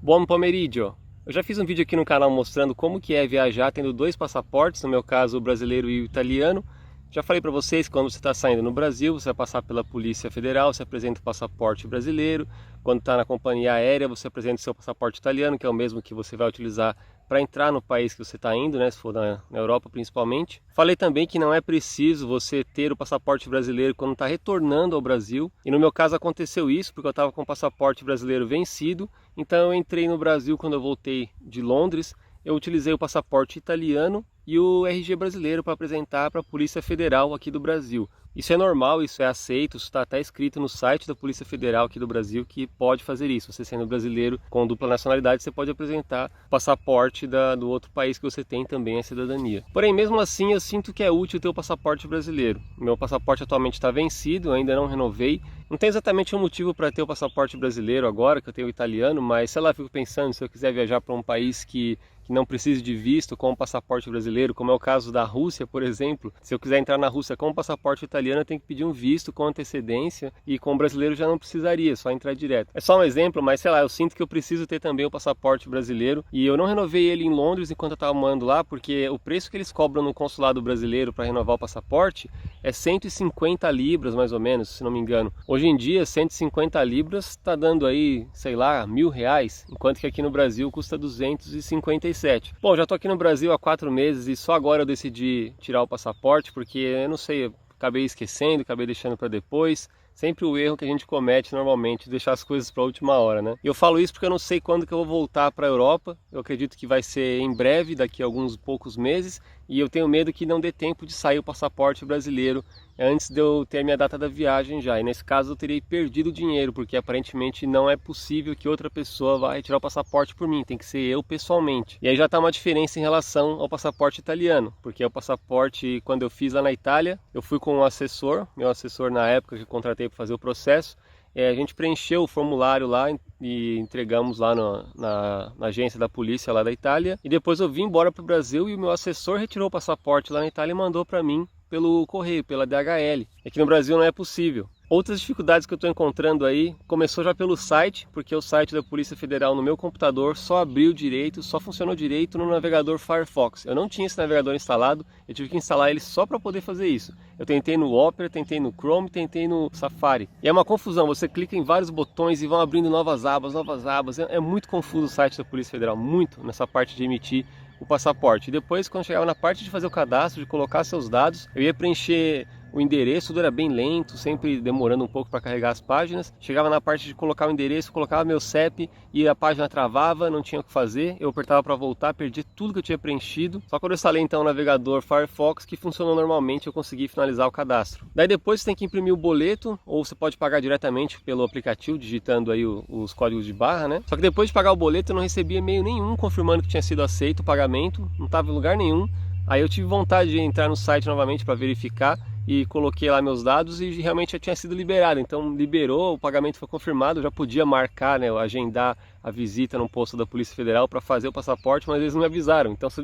Buon pomeriggio! Eu já fiz um vídeo aqui no canal mostrando como que é viajar tendo dois passaportes, no meu caso o brasileiro e o italiano. Já falei para vocês que quando você está saindo no Brasil, você vai passar pela Polícia Federal, você apresenta o passaporte brasileiro. Quando está na companhia aérea, você apresenta o seu passaporte italiano, que é o mesmo que você vai utilizar para entrar no país que você está indo, né, se for na Europa principalmente. Falei também que não é preciso você ter o passaporte brasileiro quando está retornando ao Brasil. E no meu caso aconteceu isso, porque eu estava com o passaporte brasileiro vencido. Então eu entrei no Brasil quando eu voltei de Londres. Eu utilizei o passaporte italiano e o RG brasileiro para apresentar para a Polícia Federal aqui do Brasil. Isso é normal, isso é aceito, isso está até escrito no site da Polícia Federal aqui do Brasil que pode fazer isso. Você sendo brasileiro com dupla nacionalidade, você pode apresentar o passaporte do outro país que você tem também a cidadania. Porém, mesmo assim, eu sinto que é útil ter o passaporte brasileiro. Meu passaporte atualmente está vencido, eu ainda não renovei. Não tem exatamente um motivo para ter o passaporte brasileiro agora, que eu tenho o italiano, mas sei lá, fico pensando, se eu quiser viajar para um país que não precise de visto com o passaporte brasileiro, como é o caso da Rússia, por exemplo. Se eu quiser entrar na Rússia com o passaporte italiano, eu tenho que pedir um visto com antecedência, e com o brasileiro já não precisaria, só entrar direto. É só um exemplo, mas sei lá, eu sinto que eu preciso ter também o passaporte brasileiro, e eu não renovei ele em Londres enquanto eu estava morando lá, porque o preço que eles cobram no consulado brasileiro para renovar o passaporte é 150 libras mais ou menos, se não me engano. Hoje em dia 150 libras está dando aí, sei lá, R$1.000, enquanto que aqui no Brasil custa 257. Bom, já estou aqui no Brasil há 4 meses e só agora eu decidi tirar o passaporte, porque eu não sei, eu acabei esquecendo, acabei deixando para depois. Sempre o erro que a gente comete normalmente, deixar as coisas para a última hora, né? E eu falo isso porque eu não sei quando que eu vou voltar para a Europa. Eu acredito que vai ser em breve, daqui a alguns poucos meses, e eu tenho medo que não dê tempo de sair o passaporte brasileiro antes de eu ter a minha data da viagem já. E nesse caso eu terei perdido o dinheiro, porque aparentemente não é possível que outra pessoa vá retirar o passaporte por mim, tem que ser eu pessoalmente. E aí já está uma diferença em relação ao passaporte italiano, porque o passaporte, quando eu fiz lá na Itália, eu fui com um assessor, meu assessor na época que eu contratei para fazer o processo. A gente preencheu o formulário lá e entregamos lá na agência da polícia lá da Itália. E depois eu vim embora para o Brasil e o meu assessor retirou o passaporte lá na Itália e mandou para mim pelo correio, pela DHL. Aqui no Brasil não é possível. Outras dificuldades que eu estou encontrando aí, começou já pelo site, porque o site da Polícia Federal no meu computador só abriu direito, só funcionou direito no navegador Firefox. Eu não tinha esse navegador instalado, eu tive que instalar ele só para poder fazer isso. Eu tentei no Opera, tentei no Chrome, tentei no Safari. E é uma confusão, você clica em vários botões e vão abrindo novas abas, novas abas. É muito confuso o site da Polícia Federal, muito, nessa parte de emitir o passaporte. E depois, quando chegava na parte de fazer o cadastro, de colocar seus dados, eu ia preencher o endereço, tudo era bem lento, sempre demorando um pouco para carregar as páginas. Chegava na parte de colocar o endereço, colocava meu CEP e a página travava, não tinha o que fazer. Eu apertava para voltar, perdi tudo que eu tinha preenchido. Só quando eu instalei então o navegador Firefox, que funcionou normalmente, eu consegui finalizar o cadastro. Daí depois você tem que imprimir o boleto, ou você pode pagar diretamente pelo aplicativo, digitando aí os códigos de barra, né? Só que depois de pagar o boleto eu não recebia e-mail nenhum confirmando que tinha sido aceito o pagamento, não estava em lugar nenhum. Aí eu tive vontade de entrar no site novamente para verificar e coloquei lá meus dados e realmente já tinha sido liberado. Então liberou, o pagamento foi confirmado, eu já podia marcar, né, agendar a visita no posto da Polícia Federal para fazer o passaporte, mas eles não me avisaram. Então se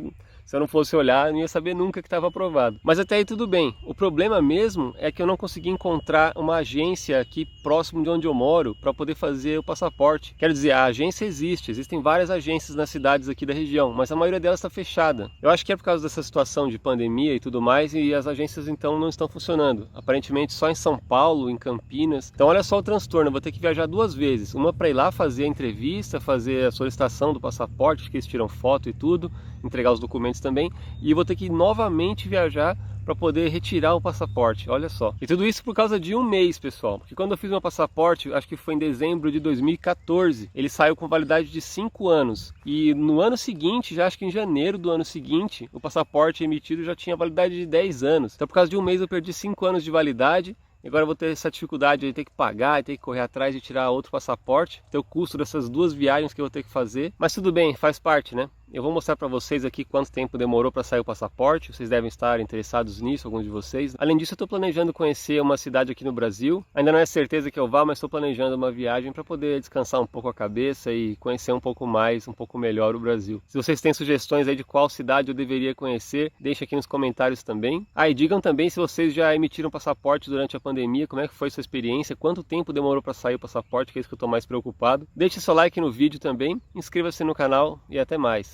eu não fosse olhar, eu não ia saber nunca que estava aprovado. Mas até aí tudo bem. O problema mesmo é que eu não consegui encontrar uma agência aqui próximo de onde eu moro para poder fazer o passaporte. Quero dizer, a agência existe, existem várias agências nas cidades aqui da região, mas a maioria delas está fechada. Eu acho que é por causa dessa situação de pandemia e tudo mais, e as agências então não estão funcionando. Aparentemente só em São Paulo, em Campinas. Então olha só o transtorno, eu vou ter que viajar 2 vezes. Uma para ir lá fazer a entrevista, fazer a solicitação do passaporte, que eles tiram foto e tudo, entregar os documentos também, e vou ter que novamente viajar para poder retirar o passaporte, olha só. E tudo isso por causa de 1 mês, pessoal, porque quando eu fiz meu passaporte, acho que foi em dezembro de 2014, ele saiu com validade de 5 anos, e no ano seguinte, já acho que em janeiro do ano seguinte, o passaporte emitido já tinha validade de 10 anos, então por causa de 1 mês eu perdi 5 anos de validade. Agora eu vou ter essa dificuldade de ter que pagar, ter que correr atrás de tirar outro passaporte, ter o custo dessas 2 viagens que eu vou ter que fazer, mas tudo bem, faz parte, né? Eu vou mostrar para vocês aqui quanto tempo demorou para sair o passaporte, vocês devem estar interessados nisso, alguns de vocês. Além disso, eu estou planejando conhecer uma cidade aqui no Brasil. Ainda não é certeza que eu vá, mas estou planejando uma viagem para poder descansar um pouco a cabeça e conhecer um pouco mais, um pouco melhor o Brasil. Se vocês têm sugestões aí de qual cidade eu deveria conhecer, deixem aqui nos comentários também. Ah, e digam também se vocês já emitiram passaporte durante a pandemia, como é que foi sua experiência, quanto tempo demorou para sair o passaporte, que é isso que eu estou mais preocupado. Deixe seu like no vídeo também, inscreva-se no canal e até mais.